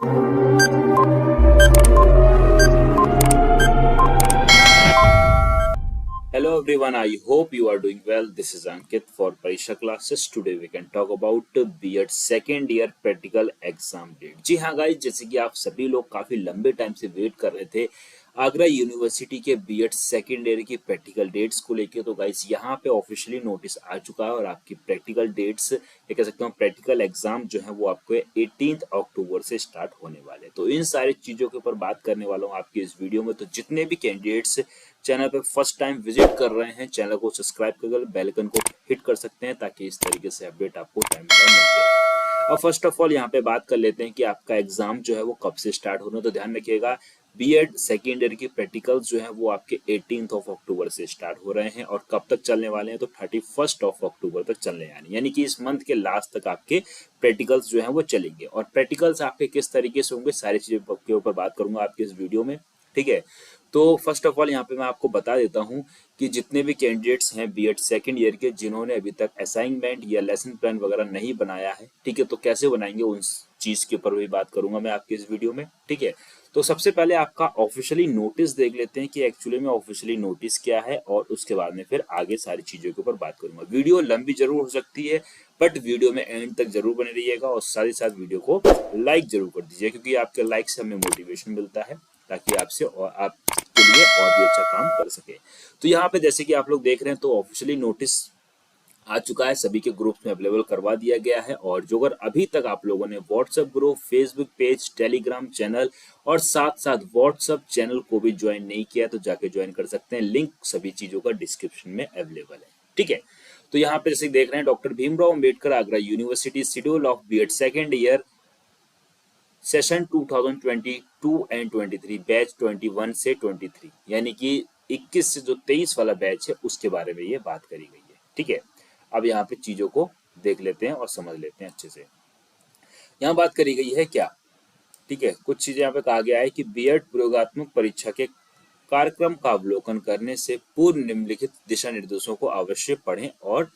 Hello everyone, I hope you are doing well. This is Ankit for Parisha classes. Today we can talk about B.Ed second year practical exam date. जी हाँ guys, जैसे कि आप सभी लोग काफी लंबे time से वेट कर रहे थे आगरा यूनिवर्सिटी के B.Ed सेकेंड ईयर की प्रैक्टिकल डेट्स को लेके, तो गाइस यहाँ पे ऑफिशियली नोटिस आ चुका है और आपकी प्रैक्टिकल डेट्स ये कह सकते हो प्रैक्टिकल एग्जाम जो है वो आपको 18 अक्टूबर से स्टार्ट होने वाले। तो इन सारी चीजों के ऊपर बात करने वाला हूँ आपकी इस वीडियो में। तो जितने भी कैंडिडेट्स चैनल पे फर्स्ट टाइम विजिट कर रहे हैं, चैनल को सब्सक्राइब कर बेल आइकन को हिट कर सकते हैं ताकि इस तरीके से अपडेट आपको टाइम पर मिलते रहे। अब फर्स्ट ऑफ ऑल यहाँ पे बात कर लेते हैं कि आपका एग्जाम जो है वो कब से स्टार्ट होना है। तो ध्यान रखिएगा, B.Ed सेकेंड ईयर की प्रैक्टिकल्स जो है वो आपके 18 अक्टूबर से स्टार्ट हो रहे हैं और कब तक चलने वाले हैं तो 31 अक्टूबर तक चलने यानी कि इस मंथ के लास्ट तक आपके प्रैक्टिकल्स जो है वो चलेंगे। और प्रैक्टिकल्स आपके किस तरीके से होंगे सारी चीजों के ऊपर बात करूंगा आपके इस वीडियो में, ठीक है। तो फर्स्ट ऑफ ऑल यहाँ पे मैं आपको बता देता हूँ कि जितने भी कैंडिडेट्स हैं B.Ed सेकेंड ईयर के जिन्होंने अभी तक असाइनमेंट या लेसन प्लान वगैरह नहीं बनाया है, ठीक है, तो कैसे बनाएंगे उस चीज के ऊपर भी बात करूंगा मैं आपके इस वीडियो में, ठीक है। तो सबसे पहले आपका ऑफिशियली नोटिस देख लेते हैं कि एक्चुअली में ऑफिशियली नोटिस क्या है और उसके बाद में फिर आगे सारी चीजों के ऊपर बात करूंगा। वीडियो लंबी जरूर हो सकती है बट वीडियो में एंड तक जरूर बने रहिएगा और साथ ही साथ वीडियो को लाइक जरूर कर दीजिए क्योंकि आपके लाइक से हमें मोटिवेशन मिलता है ताकि आपसे और आपके लिए और भी अच्छा काम कर सके। तो यहाँ पे जैसे कि आप लोग देख रहे हैं तो ऑफिशियली नोटिस आ चुका है, सभी के ग्रुप्स में अवेलेबल करवा दिया गया है। और जो अगर अभी तक आप लोगों ने WhatsApp group, Facebook page, Telegram channel और साथ साथ व्हाट्सएप चैनल को भी ज्वाइन नहीं किया तो जाके ज्वाइन कर सकते हैं। लिंक सभी चीजों का डिस्क्रिप्शन में अवेलेबल है, ठीक है। तो यहाँ पे जैसे देख रहे हैं doctor Bhimrao Ambedkar Agra university schedule of B.Ed second year session 2022 and 23 batch 21 से 23 यानी कि 21 से जो 23 वाला बैच है उसके बारे में ये बात करी गई है, ठीक है। अब यहाँ पे चीजों को देख लेते हैं और समझ लेते हैं अच्छे से। यहाँ बात करी गई है क्या, ठीक है, कुछ चीजें यहाँ पे कहा गया है कि B.Ed प्रयोगात्मक परीक्षा के कार्यक्रम का अवलोकन करने से पूर्व निम्नलिखित दिशा निर्देशों को अवश्य पढ़ें और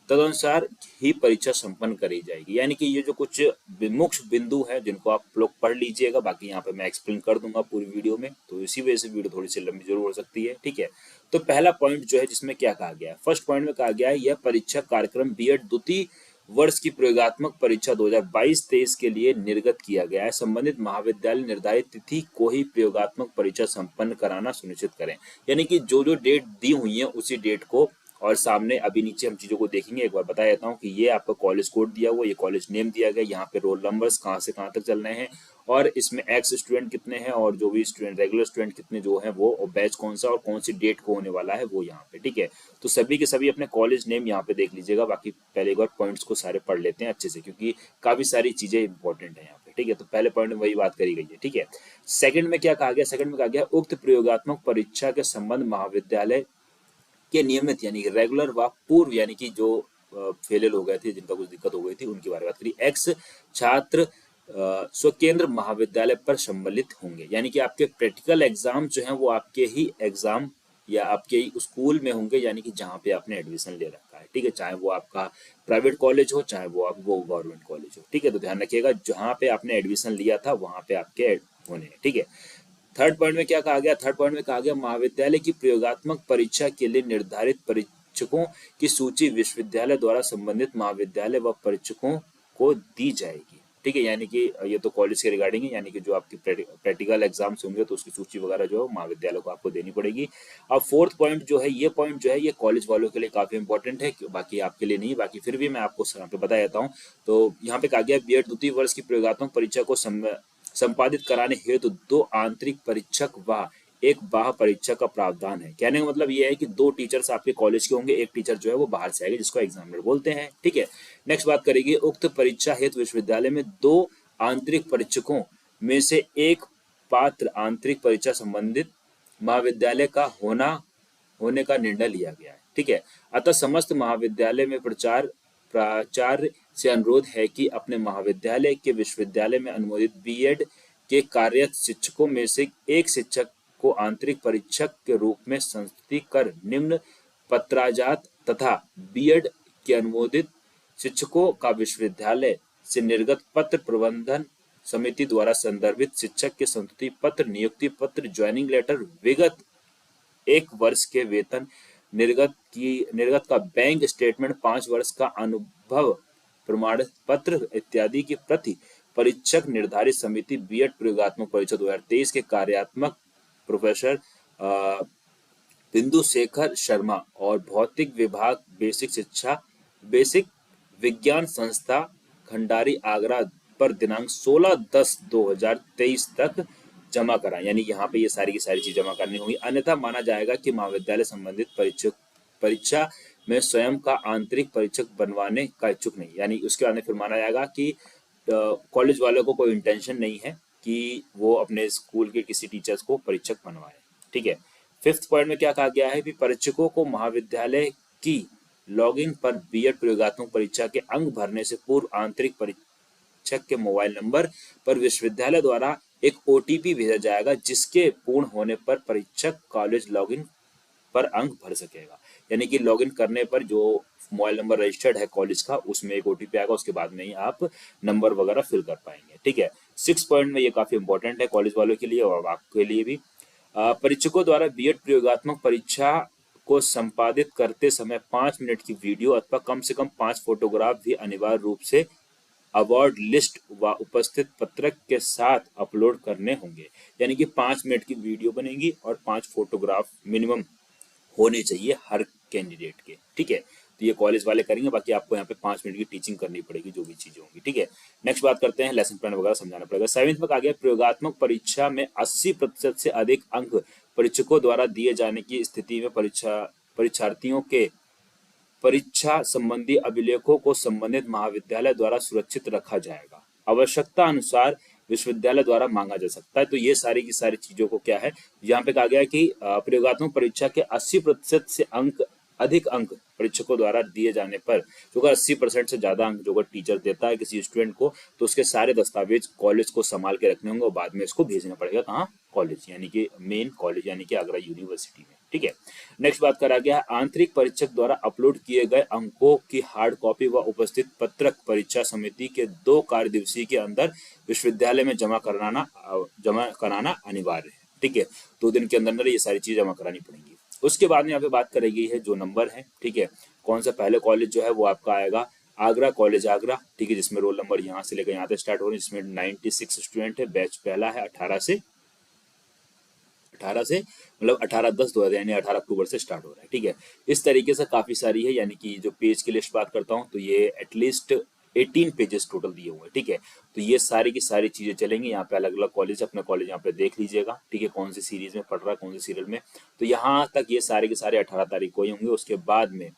तदनुसार ही परीक्षा संपन्न करी जाएगी। यानी कि ये जो कुछ मुख्य बिंदु है जिनको आप लोग पढ़ लीजिएगा, बाकी यहाँ पे मैं एक्सप्लेन कर दूंगा पूरी वीडियो में, तो इसी वजह से वीडियो थोड़ी सी लंबी जरूर हो सकती है, ठीक है। तो पहला पॉइंट जो है जिसमें क्या कहा गया है, फर्स्ट पॉइंट में कहा गया है यह परीक्षा कार्यक्रम B.Ed द्वितीय वर्ष की प्रयोगात्मक परीक्षा 2022-23 के लिए निर्गत किया गया है। संबंधित महाविद्यालय निर्धारित तिथि को ही प्रयोगात्मक परीक्षा संपन्न कराना सुनिश्चित करें। यानी कि जो जो डेट दी हुई है उसी डेट को, और सामने अभी नीचे हम चीजों को देखेंगे। एक बार बता देता हूँ कि ये आपका कॉलेज कोड दिया हुआ, ये कॉलेज नेम दिया गया, यहाँ पे रोल नंबर्स कहाँ से कहाँ तक चल रहे हैं और इसमें एक्स स्टूडेंट कितने हैं और जो भी स्टूडेंट रेगुलर स्टूडेंट कितने जो है वो, और बैच कौन सा और कौन सी डेट को होने वाला है वो यहाँ पे, ठीक है। तो सभी के सभी अपने कॉलेज नेम यहाँ पे देख लीजिएगा। बाकी पहले एक बार पॉइंट्स को सारे पढ़ लेते हैं अच्छे से क्योंकि काफी सारी चीजें इंपॉर्टेंट है यहाँ पे, ठीक है। तो पहले पॉइंट में वही बात करी गई है, ठीक है। सेकंड में क्या कहा गया, सेकंड में कहा गया उक्त प्रयोगात्मक परीक्षा के संबंध महाविद्यालय के नियमित यानी कि रेगुलर व पूर्व यानी कि जो फेल हो गए थे, जिनका कुछ दिक्कत हो गई थी, उनकी बारे में बात करी। एक्स छात्र स्वकेंद्र महाविद्यालय पर सम्मिलित होंगे। यानी कि आपके प्रैक्टिकल एग्जाम जो है वो आपके ही एग्जाम या आपके ही स्कूल में होंगे, यानी कि जहाँ पे आपने एडमिशन ले रखा है, ठीक है, चाहे वो आपका प्राइवेट कॉलेज हो चाहे वो आपको गवर्नमेंट कॉलेज हो, ठीक है। तो ध्यान रखिएगा जहाँ पे आपने एडमिशन लिया था वहां पे आपके होने हैं, ठीक है। थर्ड पॉइंट में क्या कहा गया, थर्ड पॉइंट में कहा गया महाविद्यालय की प्रयोगात्मक परीक्षा के लिए निर्धारित परीक्षकों की सूची विश्वविद्यालय द्वारा संबंधित महाविद्यालय व परीक्षकों को दी जाएगी, ठीक है। यानी कि ये तो कॉलेज के रिगार्डिंग है, यानी कि जो आपकी प्रैक्टिकल एग्जाम्स होंगे तो उसकी सूची वगैरह जो है महाविद्यालय को आपको देनी पड़ेगी। अब फोर्थ पॉइंट जो है, ये पॉइंट जो है ये कॉलेज वालों के लिए काफी इंपॉर्टेंट है, बाकी आपके लिए नहीं, बाकी फिर भी मैं आपको यहाँ पे बता देता हूँ। तो यहाँ पे कहा गया B.Ed द्वितीय वर्ष की प्रयोगात्मक परीक्षा को संपादित कराने हेतु दो आंतरिक परीक्षक व एक बाह्य परीक्षक का प्रावधान है। कहने का मतलब ये है कि दो टीचर्स आपके कॉलेज के होंगे, एक टीचर जो है वो बाहर से आएगा जिसको एग्जामिनर बोलते हैं, ठीक है। नेक्स्ट बात करेंगे उक्त परीक्षा हेतु विश्वविद्यालय में दो आंतरिक परीक्षकों में से एक पात्र आंतरिक परीक्षा संबंधित महाविद्यालय का होने का निर्णय लिया गया है, ठीक है। अतः समस्त महाविद्यालय में प्राचार्य से अनुरोध है कि अपने महाविद्यालय के विश्वविद्यालय में अनुमोदित B.Ed के कार्यरत शिक्षकों में से एक शिक्षक को आंतरिक परीक्षक के रूप में संस्तुति कर निम्न पत्राजात तथा B.Ed के अनुमोदित शिक्षकों का विश्वविद्यालय से निर्गत पत्र प्रबंधन समिति द्वारा संदर्भित शिक्षक के संस्तुति पत्र, नियुक्ति पत्र, ज्वाइनिंग लेटर, विगत 1 वर्ष के वेतन, निर्गत का बैंक स्टेटमेंट, 5 वर्ष का अनुभव प्रमाण पत्र इत्यादि की प्रति परीक्षक निर्धारित समिति बीएड प्रयोगात्मक परीक्षा 2023 के कार्यात्मक प्रोफेसर बिंदु शेखर शर्मा और भौतिक विभाग बेसिक विज्ञान संस्था खंडारी आगरा पर दिनांक 16/10/2023 तक जमा कराएं। यानी यहाँ पे ये सारी की सारी चीज जमा करनी होगी, अन्यथा माना जाएगा कि महाविद्यालय संबंधित परीक्षा में स्वयं का आंतरिक परीक्षक बनवाने का इच्छुक नहीं। यानी उसके बाद में फिर माना जाएगा कि कॉलेज वालों को कोई इंटेंशन नहीं है कि वो अपने स्कूल के किसी टीचर्स को परीक्षक बनवाए। ठीक है। 5th पॉइंट में क्या कहा गया है कि परीक्षकों को महाविद्यालय की लॉगिन पर बीएड प्रयोगात्मक परीक्षा के अंक भरने से पूर्व आंतरिक परीक्षक के मोबाइल नंबर पर विश्वविद्यालय द्वारा एक ओटीपी भेजा जाएगा, जिसके पूर्ण होने पर परीक्षक कॉलेज लॉगिन पर अंक भर सकेगा। यानी कि लॉगिन करने पर जो मोबाइल नंबर रजिस्टर्ड है कॉलेज का, उसमें एक ओटीपी आएगा, उसके बाद में ही आप नंबर वगैरह फिल कर पाएंगे। ठीक है। 6 पॉइंट में ये काफी इंपॉर्टेंट है कॉलेज वालों के लिए और आपके लिए भी। परीक्षकों द्वारा बीएड प्रयोगात्मक परीक्षा को संपादित करते समय 5 मिनट की वीडियो अथवा कम से कम 5 फोटोग्राफ भी अनिवार्य रूप से अवार्ड लिस्ट व उपस्थित पत्रक के साथ अपलोड करने होंगे। यानी कि 5 मिनट की वीडियो बनेगी और 5 फोटोग्राफ मिनिमम होने चाहिए हर कैंडिडेट के। ठीक है। तो ये कॉलेज वाले करेंगे, बाकी आपको यहाँ पे 5 मिनट की टीचिंग करनी पड़ेगी, जो भी चीजें होंगी। ठीक है। नेक्स्ट बात करते हैं, लेसन प्लान वगैरह समझाना पड़ेगा। 7th में कहा गया प्रयोगात्मक परीक्षा में 80% से अधिक अंक परीक्षकों द्वारा दिए जाने की स्थिति में परीक्षार्थियों के परीक्षा संबंधी अभिलेखों को संबंधित महाविद्यालय द्वारा सुरक्षित रखा जाएगा। आवश्यकता अनुसार विश्वविद्यालय द्वारा मांगा जा सकता है। तो ये सारी की सारी चीजों को क्या है, यहाँ पे कहा गया है कि प्रयोगात्मक परीक्षा के 80% से अधिक अंक परीक्षकों द्वारा दिए जाने पर, जो 80% से ज्यादा अंक जो टीचर देता है किसी स्टूडेंट को, तो उसके सारे दस्तावेज कॉलेज को संभाल के रखने होंगे और बाद में इसको भेजना पड़ेगा कहाँ, कॉलेज, यानी कि मेन कॉलेज यानी कि आगरा यूनिवर्सिटी में। ठीक है। नेक्स्ट बात करा गया है आंतरिक परीक्षक द्वारा अपलोड किए गए अंकों की हार्ड कॉपी व उपस्थित पत्रक परीक्षा समिति के 2 कार्य दिवसीय के अंदर विश्वविद्यालय में जमा कराना अनिवार्य है। ठीक है। 2 दिन के अंदर ये सारी चीज जमा करानी पड़ेंगी। उसके बाद में यहाँ पे बात करेगी है जो नंबर है। ठीक है। कौन सा पहले कॉलेज जो है वो आपका आएगा आगरा कॉलेज आगरा। ठीक है। जिसमें रोल नंबर यहाँ से लेकर यहाँ तक स्टार्ट हो रहे हैं, जिसमें 96 स्टूडेंट है। बैच पहला है 18 से मतलब 18/10/2000 यानी 18 अक्टूबर से स्टार्ट हो रहा है। ठीक है। इस तरीके से काफी सारी है, यानी कि जो पेज की लिस्ट बात करता हूँ तो ये एटलीस्ट 18 पेजेस टोटल दिए हुए हैं। ठीक है। तो ये सारी की सारी चीजें चलेंगी। यहाँ पे अलग अलग कॉलेज, अपना कॉलेज यहाँ पे देख लीजिएगा। ठीक है। कौन सी सीरीज में पढ़ रहा है, कौन सी सीरियल में, तो यहाँ तक ये सारे के सारे 18 तारीख को ही होंगे। उसके बाद में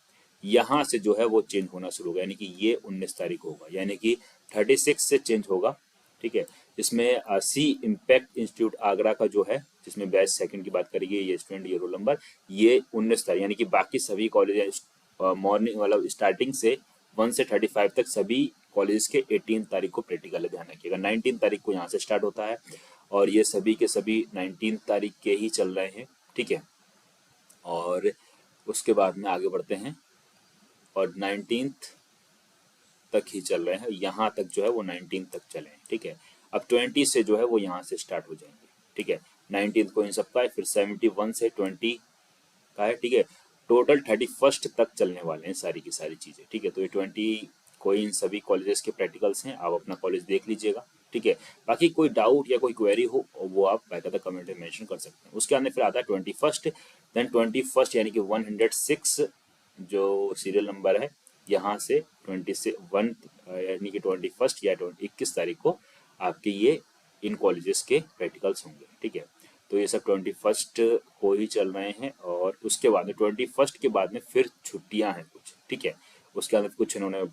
यहाँ से जो है वो चेंज होना शुरू होगा, यानी कि ये 19 तारीख को होगा, यानी कि 36 से चेंज होगा। ठीक है। इसमें सी इम्पैक्ट इंस्टीट्यूट आगरा का जो है, जिसमें बैच सेकंड की बात करेंगे, ये स्टूडेंट ये रोल नंबर, ये 19 तारीख, यानी कि बाकी सभी कॉलेज मॉर्निंग मतलब स्टार्टिंग से 1 से 35 तक सभी कॉलेज के 18 तारीख को प्रैक्टिकल है, ध्यान रखिएगा। 19 तारीख को यहाँ से स्टार्ट होता है और ये सभी के सभी 19 तारीख के ही चल रहे हैं। ठीक है। और उसके बाद में आगे बढ़ते हैं और 19th तक ही चल रहे हैं, यहाँ तक जो है वो 19 तक चले हैं। ठीक है। अब 20 से जो है वो यहाँ से स्टार्ट हो जाएंगे। ठीक है। 19 को इन सबका है, फिर 71 से 20 का है। ठीक है। टोटल 31 तक चलने वाले हैं सारी की सारी चीजें। ठीक है। तो ये 20 को इन सभी कॉलेजेस के प्रैक्टिकल्स हैं, आप अपना कॉलेज देख लीजिएगा। ठीक है। बाकी कोई डाउट या कोई क्वेरी हो वो आप बाकायदा कमेंट में मेंशन कर सकते हैं। उसके अंदर फिर आता है 21, देन 21 यानी कि 106 जो सीरियल नंबर है, यहाँ से 21 यानी कि 21 या 21 तारीख को आपके ये इन कॉलेजेस के प्रैक्टिकल्स होंगे। ठीक है। तो ये सब 21 को ही चल रहे हैं और उसके बाद में 21 के बाद में फिर छुट्टियां हैं कुछ। ठीक है। उसके अंदर कुछ इन्होंने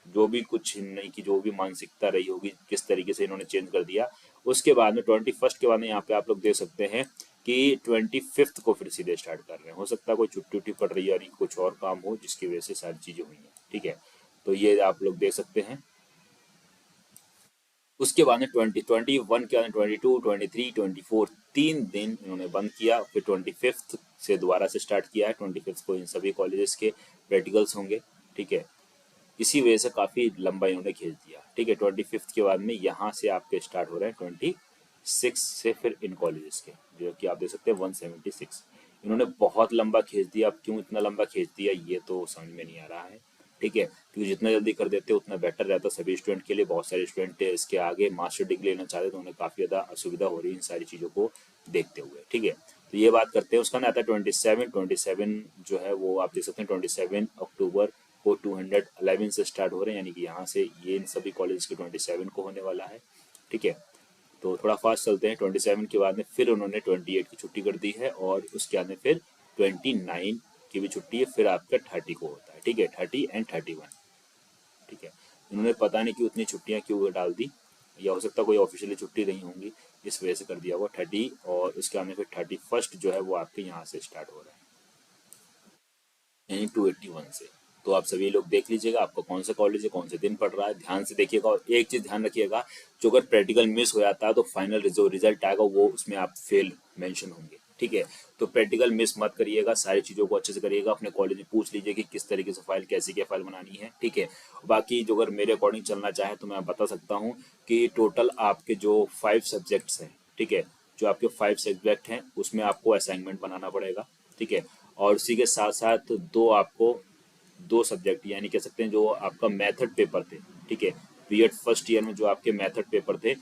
जो भी कुछ इनकी की जो भी मानसिकता रही होगी, किस तरीके से इन्होंने चेंज कर दिया। उसके बाद में 21 के बाद में यहाँ पे आप लोग देख सकते हैं कि 25 को फिर सीधे स्टार्ट कर रहे हैं। हो सकता है कोई छुट्टी पड़ रही है और कुछ और काम हो जिसकी वजह से सारी चीजें हुई हैं। ठीक है। तो ये आप लोग देख सकते हैं। उसके बाद में 21 के बाद 22, 23, 24 3 दिन इन्होंने बंद किया, फिर 25 से दोबारा से स्टार्ट किया है। 25 को इन सभी कॉलेजेस के प्रैक्टिकल्स होंगे। ठीक है। इसी वजह से काफ़ी लंबा इन्होंने खींच दिया। ठीक है, 25th के बाद में यहाँ से आपके स्टार्ट हो रहे हैं 26 से फिर इन कॉलेजेस के, जो कि आप देख सकते हैं 176। इन्होंने बहुत लंबा खींच दिया। अब क्यों इतना लंबा खींच दिया ये तो समझ में नहीं आ रहा है। ठीक है, क्योंकि जितना जल्दी कर देते उतना बेटर रहता सभी स्टूडेंट के लिए। बहुत सारे स्टूडेंट इसके आगे मास्टर डिग्री लेना चाहते तो उन्हें काफ़ी ज़्यादा असुविधा हो रही है इन सारी चीज़ों को देखते हुए। ठीक है, तो ये बात करते हैं। उसका ना आता है 27 जो है वो आप देख सकते हैं 27 अक्टूबर को 211 से स्टार्ट हो रहे हैं, यानी कि यहाँ से ये इन सभी कॉलेज के 27 को होने वाला है। ठीक है, तो थोड़ा फास्ट चलते हैं। 27 के बाद में फिर उन्होंने 28 की छुट्टी कर दी है और उसके बाद में फिर 29 की भी छुट्टी है, फिर आपका 30 को होता है। ठीक है, 30 एंड 31। ठीक है, इन्होंने पता नहीं कि उतनी छुट्टियां क्यों डाल दी, या हो सकता है कोई ऑफिशियली छुट्टी नहीं होंगी इस वजह से कर दिया हुआ 30, और उसके बाद में फिर 31 जो है वो आपके यहाँ से स्टार्ट हो रहा है, यानी 281 से। तो आप सभी लोग देख लीजिएगा आपका कौन सा कॉलेज है, कौन से दिन पड़ रहा है, ध्यान से देखिएगा। और एक चीज ध्यान रखिएगा, जो अगर प्रैक्टिकल मिस हो जाता है तो फाइनल जो रिजल्ट आएगा वो उसमें आप फेल मेंशन होंगे। ठीक है, तो प्रैक्टिकल मिस मत करिएगा, सारी चीज़ों को अच्छे से करिएगा। अपने कॉलेज में पूछ लीजिए कि किस तरीके से फाइल, कैसी क्या फाइल बनानी है। ठीक है, बाकी जो अगर मेरे अकॉर्डिंग चलना चाहे तो मैं बता सकता हूँ कि टोटल आपके जो 5 सब्जेक्ट्स हैं, ठीक है, जो आपके 5 सब्जेक्ट हैं उसमें आपको असाइनमेंट बनाना पड़ेगा। ठीक है, और उसी के साथ साथ दो सब्जेक्ट यानी कह सकते हैं जो आपका मेथड पेपर थे। ठीक है, बीएड फर्स्ट ईयर में जो आपके मेथड पेपर थे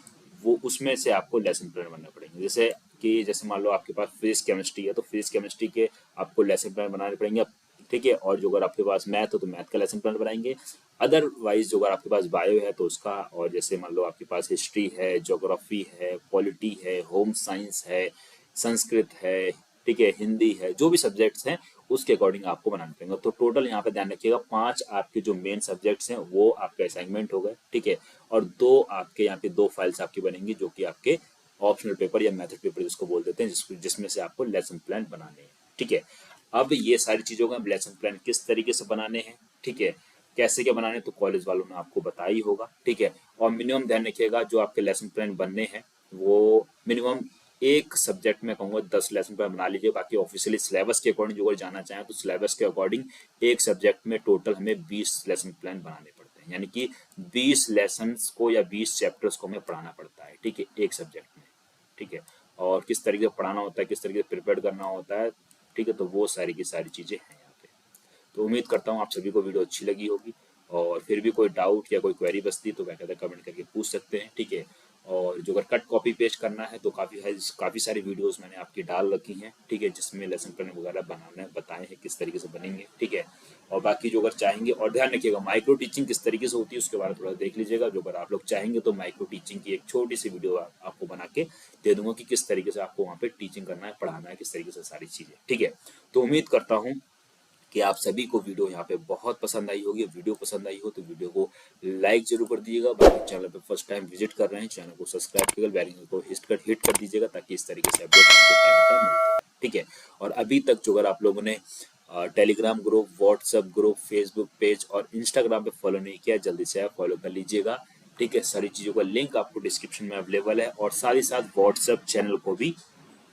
वो उसमें से आपको लेसन प्लान बनना पड़ेंगे। जैसे मान लो आपके पास फिजिक्स केमिस्ट्री है तो फिजिक्स केमिस्ट्री के आपको लेसन प्लान बनाने पड़ेंगे। ठीक है, और जो अगर आपके पास मैथ हो तो मैथ का लेसन प्लान बनाएंगे। अदरवाइज जो अगर आपके पास बायो है तो उसका, और जैसे मान लो आपके पास हिस्ट्री है, ज्योग्राफी है, पॉलिटी है, होम साइंस है, संस्कृत है, ठीक है, हिंदी है, जो भी सब्जेक्ट्स हैं उसके अकॉर्डिंग आपको बनाना पड़ेगा। तो टोटल यहाँ पे ध्यान रखिएगा 5 आपके जो मेन सब्जेक्ट्स हैं वो आपके असाइनमेंट हो गए। ठीक है, और 2 आपके यहाँ पे 2 फाइल्स आपकी बनेंगी जो कि आपके ऑप्शनल पेपर या मेथड पेपर जिसको बोल देते हैं, जिसमें से आपको लेसन प्लान बनाने हैं। ठीक है, अब ये सारी चीजों का लेसन प्लान किस तरीके से बनाने हैं, ठीक है, कैसे क्या बनाने, तो कॉलेज वालों ने आपको बताया ही होगा। ठीक है, और मिनिमम ध्यान रखिएगा जो आपके लेसन प्लान बनने हैं वो मिनिमम एक सब्जेक्ट में कहूँगा 10 लेसन प्लान बना लीजिए। बाकी ऑफिशियली सिलेबस के अकॉर्डिंग जो अगर जाना चाहें तो सिलेबस के अकॉर्डिंग एक सब्जेक्ट में टोटल हमें 20 लेसन प्लान बनाने पड़ते हैं, यानी कि 20 लेसन्स को या 20 चैप्टर्स को हमें पढ़ाना पड़ता है। ठीक है, एक सब्जेक्ट में। ठीक है, और किस तरीके से पढ़ाना होता है, किस तरीके से प्रिपेयर करना होता है, ठीक है, तो वो सारी की सारी चीज़ें हैं यहाँ पे। तो उम्मीद करता हूँ आप सभी को वीडियो अच्छी लगी होगी, और फिर भी कोई डाउट या कोई क्वेरी बचती तो वह कमेंट करके पूछ सकते हैं। ठीक है, और जो अगर कट कॉपी पेस्ट करना है तो काफ़ी सारी वीडियोस मैंने आपकी डाल रखी हैं। ठीक है, जिसमें लेसन प्लान वगैरह बनाने बताए हैं किस तरीके से बनेंगे। ठीक है, और बाकी जो अगर चाहेंगे, और ध्यान रखिएगा माइक्रो टीचिंग किस तरीके से होती है उसके बारे में थोड़ा देख लीजिएगा। जो अगर आप लोग चाहेंगे तो माइक्रो टीचिंग की एक छोटी सी वीडियो आपको बना के दे दूंगा कि किस तरीके से आपको वहाँ पे टीचिंग करना है, पढ़ाना है, किस तरीके से सारी चीज़ें। ठीक है, तो उम्मीद करता हूँ कि आप सभी को वीडियो यहाँ पे बहुत पसंद आई होगी। वीडियो पसंद आई हो तो वीडियो को लाइक जरूर कर दीजिएगा। बाकी चैनल पे फर्स्ट टाइम विजिट कर रहे हैं, चैनल को सब्सक्राइब कर बेल आइकन को हिट कर दीजिएगा ताकि इस तरीके से अपडेट आपको टाइम पर मिलते हैं। ठीक है, और अभी तक जो अगर आप लोगों ने Telegram group, WhatsApp group, Facebook page और इंस्टाग्राम पे फॉलो नहीं किया, जल्दी से आप फॉलो कर लीजिएगा। ठीक है, सारी चीज़ों का लिंक आपको डिस्क्रिप्शन में अवेलेबल है, और साथ ही साथ व्हाट्सएप चैनल को भी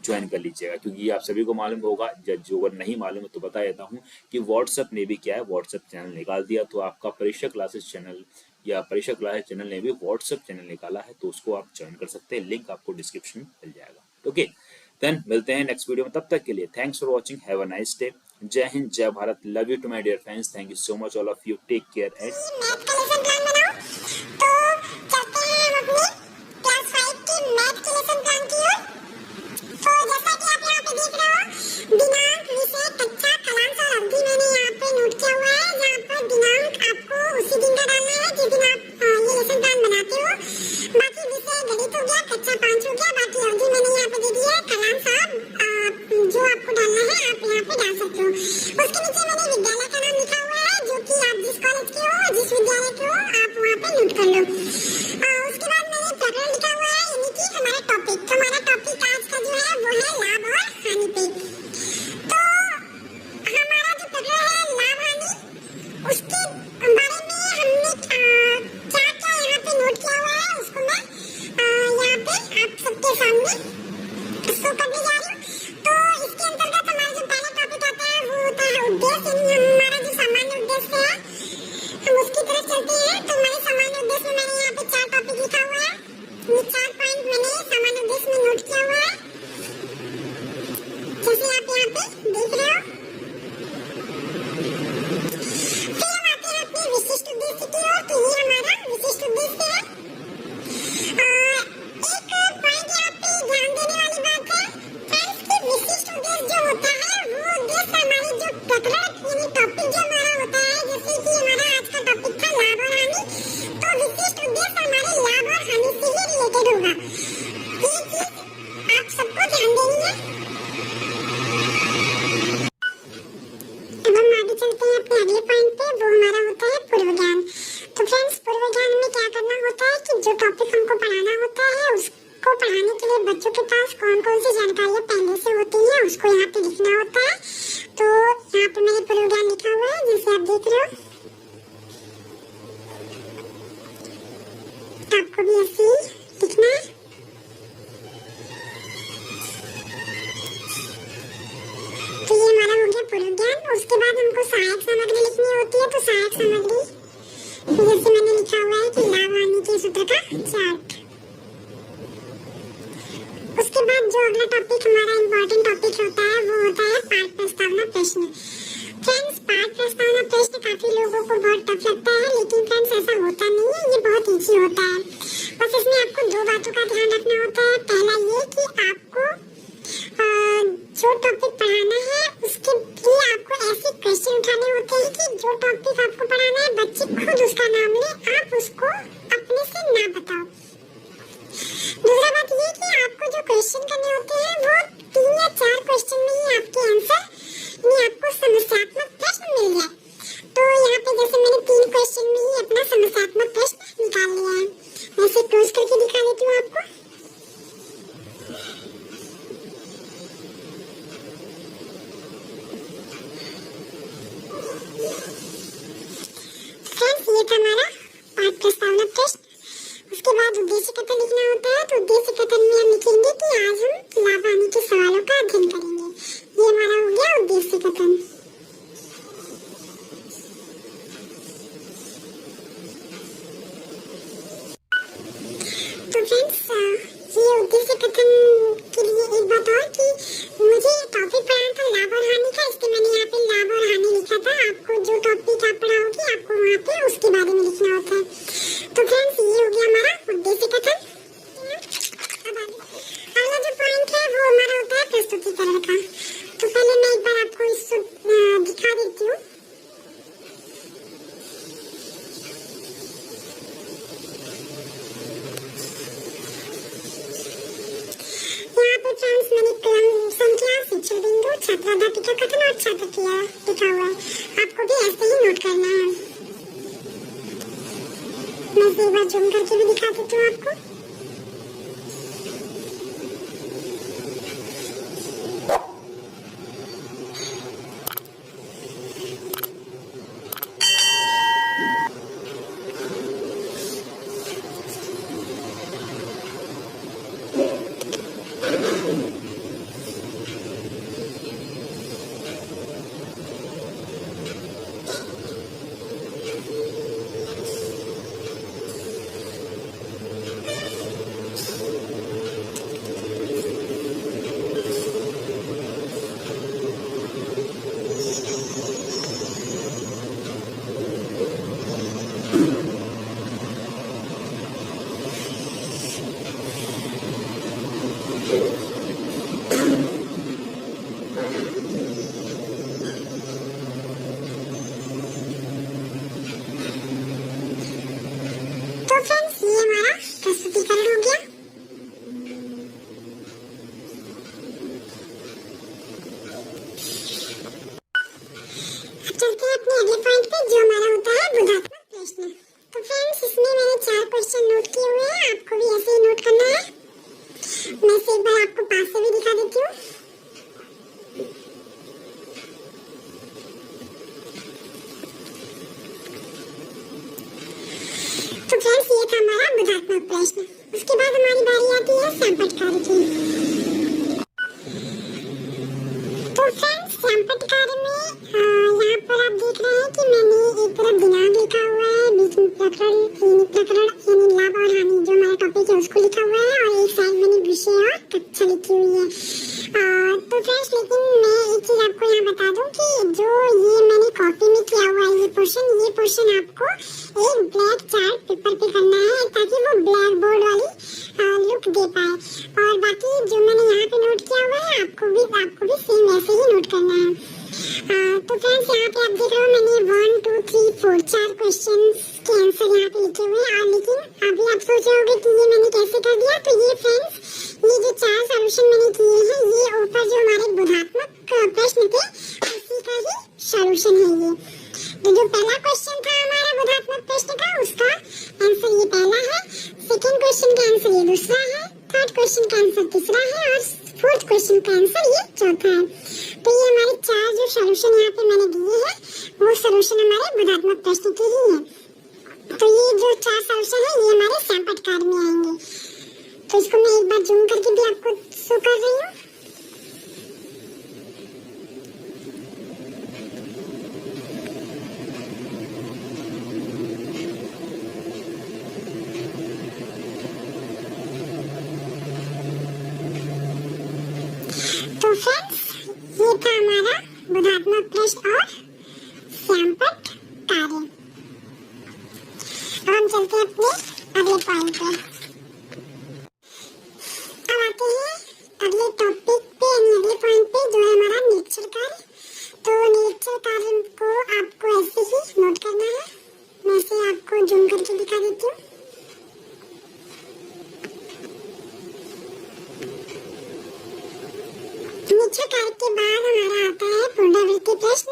ज्वाइन कर लीजिएगा, क्योंकि आप सभी को मालूम होगा, जो अगर नहीं मालूम है तो बता देता हूँ कि व्हाट्सएप ने भी क्या है, व्हाट्सएप चैनल निकाल दिया। तो आपका परीक्षा क्लासेस चैनल या परीक्षा क्लासेस चैनल ने भी व्हाट्सएप चैनल निकाला है, तो उसको आप ज्वाइन कर सकते हैं। लिंक आपको डिस्क्रिप्शन में मिल जाएगा। ओके, देन मिलते हैं नेक्स्ट वीडियो में। तब तक के लिए thanks for watching, have a nice day. जय हिंद, जय Bharat, love you to my dear friends, thank you so much all of you, take care and हमारा जो सामान्य उद्देश्य है हम उसकी तरफ विशिष्ट उद्देश्य हमारे लाभ और हानि से ही रिलेटेड होगा। ये चीज आप सबको ध्यान देनी है। अब हम आगे चलते हैं अपने अगले पॉइंट पे, वो हमारा होता है पूर्व ज्ञान। तो फ्रेंड्स, पूर्व ज्ञान में क्या करना होता है कि जो टॉपिक हमको पढ़ाना होता है उसको पढ़ाने के लिए बच्चों के पास कौन कौन सी जानकारियाँ पहले से होती हैं उसको यहाँ पे लिखना होता है। तो यहाँ पे मैंने पूर्व ज्ञान लिखा हुआ है जैसे आप देख रहे हो। आपको भी ऐसे ही लिखना है। तो ये हमारा हो गया पूर्व ज्ञान। उसके बाद हमको सहायक सामग्री लिखनी होती है। तो सहायक सामग्री जैसे मैंने लिखा हुआ है कि लाभ हानि के सूत्र का चार्ट। उसके बाद जो अगला टॉपिक हमारा इम्पोर्टेंट टॉपिक होता है वो होता है पाठ प्रस्तावना प्रश्न। फ्रेंड्स, पाठ प्रस्तावना प्रश्न काफी लोगों को बहुत टफ लगता है, लेकिन फ्रेंड्स ऐसा होता नहीं है, ये बहुत इजी होता है। बस इसमें आपको दो बातों का ध्यान रखना होता है। पहला ये कि आपको जो टॉपिक पढ़ाना है उसके लिए आपको ऐसे क्वेश्चन उठाने होते हैं कि जो टॉपिक आपको पढ़ाना है बच्चे खुद उसका नाम ले, आप उसको अपने से ना बताओ। दूसरा बात ये कि आपको जो क्वेश्चन करने होते हैं वो 3 या 4 क्वेश्चन में ही आपके आंसर यानी आपको समस्यात्मक प्रश्न मिल जाए। तो यहाँ पे जैसे मैंने 3 क्वेश्चन में ही अपना समस्यात्मक प्रश्न निकाल लिया है। मैं इसे क्लोज करके दिखा देती हूँ आपको। फ्रेंड्स, ये था हमारा पाठ प्रस्तावना प्रश्न। उसके बाद उद्देश्य कथन लिखना होता है। तो उद्देश्य कथन में हम लिखेंगे कि आज हम लाभ हानि के सवालों का अध्ययन करेंगे। ये हमारा हो गया उद्देश्य कथन। तो फ्रेंड्स, ये उद्देश्य कथन के लिए एक बात और कि मुझे टॉपिक पढ़ाना था लाभ और हानि का, इसलिए मैंने यहाँ पे लाभ और हानि लिखा था। आपको जो टॉपिक आप पढ़ाओगे आपको वहाँ पे उसके बारे में लिखना होता है। तो फ्रेंड्स, ये हो गया हमारा उद्देश्य कथन। अब अगला जो पॉइंट है वो हमारा होता है प्रस्तुतिकरण का। तो पहले मैं एक बार आपको इसको दिखा देती हूँ। यहाँ पे फ्रेंड्स मैंने क्रम संख्या शिक्षक बिंदु छात्राध्यापिका कथन और छात्र क्रिया लिखा हुआ है। आपको भी ऐसे ही नोट करना है। मैं इसे एक बार जूम करके भी दिखा देती हूँ आपको। तो फ्रेंड्स, ये हमारा प्रस्तुतिकरण हो गया। अब चलते हैं अपने अगले पॉइंट पे जो हमारा होता है बोधात्मक प्रश्न। तो फ्रेंड्स, इसमें मैंने 4 क्वेश्चन नोट किए हुए हैं। आपको भी ऐसे ही नोट करना है। मैं इसे एक बार आपको पास से भी दिखा देती हूँ। तो फ्रेंड्स, ये था हमारा बोधात्मक प्रश्न। उसके बाद हमारी बारी आती है संपटकारी की। तो फ्रेंड्स, संपटकारी में यहाँ पर आप देख रहे हैं कि मैंने एक तरफ दिनांक लिखा हुआ है, बीच में प्रकरण यानी लाभ और हानि जो हमारा टॉपिक है उसको लिखा हुआ है, और एक साइड मैंने विषय और कक्षा लिखी हुई है। तो फ्रेंड्स, लेकिन मैं एक चीज आपको यहाँ बता दूं कि जो ये मैंने कॉपी में किया हुआ है ये पोर्शन आपको एक ब्लैक चार्ट पेपर पे करना है ताकि वो ब्लैक बोर्ड वाली लुक दे पाए। और बाकी जो मैंने यहाँ पे नोट किया हुआ है आपको भी सेम वैसे ही नोट करना है। तो फ्रेंड्स यहाँ पे आप देख रहे हो मैंने 1 2 3 4 4 क्वेश्चन के आंसर यहाँ पे लिखे हुए हैं। लेकिन अभी आप सोच रहे होंगे कि ये मैंने कैसे कर दिया। तो ये फ्रेंड्स ये जो 4 सॉल्यूशन मैंने किए हैं ये ऊपर जो हमारे बोधात्मक प्रश्न थे उसी का ही सॉल्यूशन है ये। तो जो पहला क्वेश्चन था हमारा बोधात्मक प्रश्न का उसका आंसर ये पहला है, सेकंड क्वेश्चन का आंसर ये दूसरा है, थर्ड क्वेश्चन का आंसर तीसरा है और फोर्थ क्वेश्चन का आंसर ये चौथा है। तो ये हमारे 4 जो सॉल्यूशन यहाँ पे मैंने दिए हैं वो सॉल्यूशन हमारे बोधात्मक प्रश्न के ही हैं। तो ये जो 4 सॉल्यूशन है ये हमारे सैंपट कार्ड में आएंगे। तो इसको मैं एक बार जूम करके भी आपको शो कर रही हूँ। तो फ्रेंड्स ये था हमारा बोधात्मक प्रश्न और सैंपट कार्य। अब हम चलते हैं अपने अगले पॉइंट पे। अब आते हैं अगले टॉपिक पे यानी अगले पॉइंट पे जो है हमारा निरीक्षण कार्य। तो निरीक्षण कार्य को आपको ऐसे ही नोट करना है। मैं इसे आपको जूम करके दिखा देती हूँ। निरीक्षण कार्य के बाद हमारा आता है पुनरावृत्ति प्रश्न।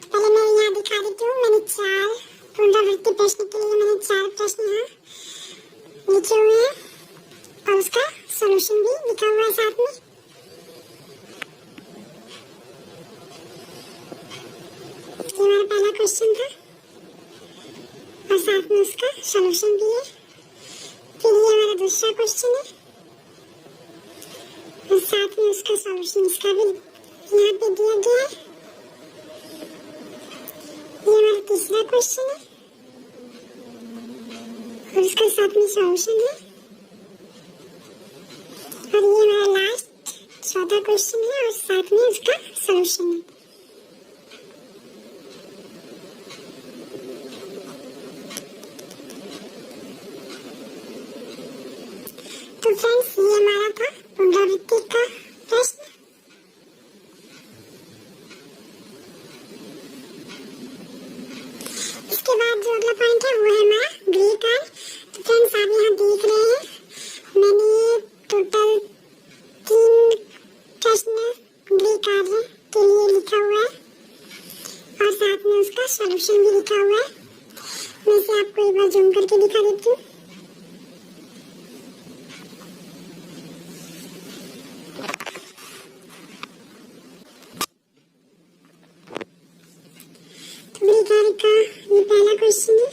तो पहले मैं यहाँ दिखा देती हूँ। मैंने 4 पुनरावृत्ति प्रश्न के लिए मैंने 4 प्रश्न यहाँ लिखे हुए हैं और उसका सॉल्यूशन भी लिखा हुआ है साथ में। ये हमारा पहला क्वेश्चन था और साथ में उसका सॉल्यूशन भी है। फिर ये हमारा दूसरा क्वेश्चन है और साथ में उसका सॉल्यूशन इसका भी यहाँ पे दिया गया है। ये हमारा तीसरा क्वेश्चन है और इसका साथ में सॉल्यूशन है। और ये हमारा लास्ट चौथा क्वेश्चन है और साथ में उसका सॉल्यूशन है। तो फ्रेंड्स ये हमारा था पुनरावृत्ति का प्रश्न। इसके बाद जो अगला पॉइंट है वो है हमारा गृह कार्य। तो फ्रेंड्स आप यहाँ देख रहे हैं मैंने टोटल 3 प्रश्न गृह कार्य के लिए लिखा हुआ है और साथ में उसका सॉल्यूशन भी लिखा हुआ है। मैं इसे आपको एक बार जूम करके दिखा देती हूँ। कार्य का ये पहला क्वेश्चन है,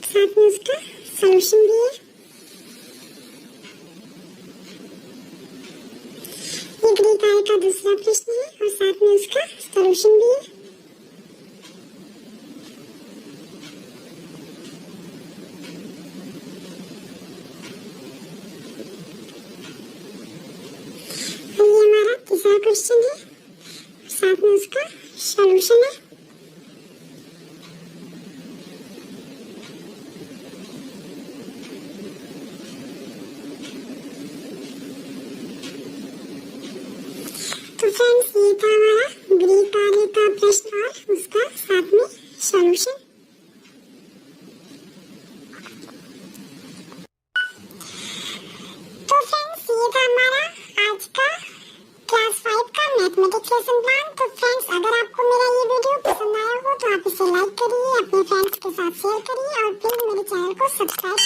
साथ में उसका सॉल्यूशन भी है। ये गृह कार्य का दूसरा प्रश्न है और साथ में उसका सॉल्यूशन भी है। और ये हमारा तीसरा क्वेश्चन है, साथ में उसका सॉल्यूशन है। तो फ्रेंड्स ये था हमारा गृह कार्य का प्रश्न और उसका साथ में सॉल्यूशन। तो फ्रेंड्स ये था हमारा आज का क्लास 5 का मैथमेटिक्स लेसन प्लान। तो फ्रेंड्स अगर आपको मेरा ये वीडियो पसंद आया हो तो आप इसे लाइक करिए, अपने फ्रेंड्स के साथ शेयर करिए और प्लीज मेरे चैनल को सब्सक्राइब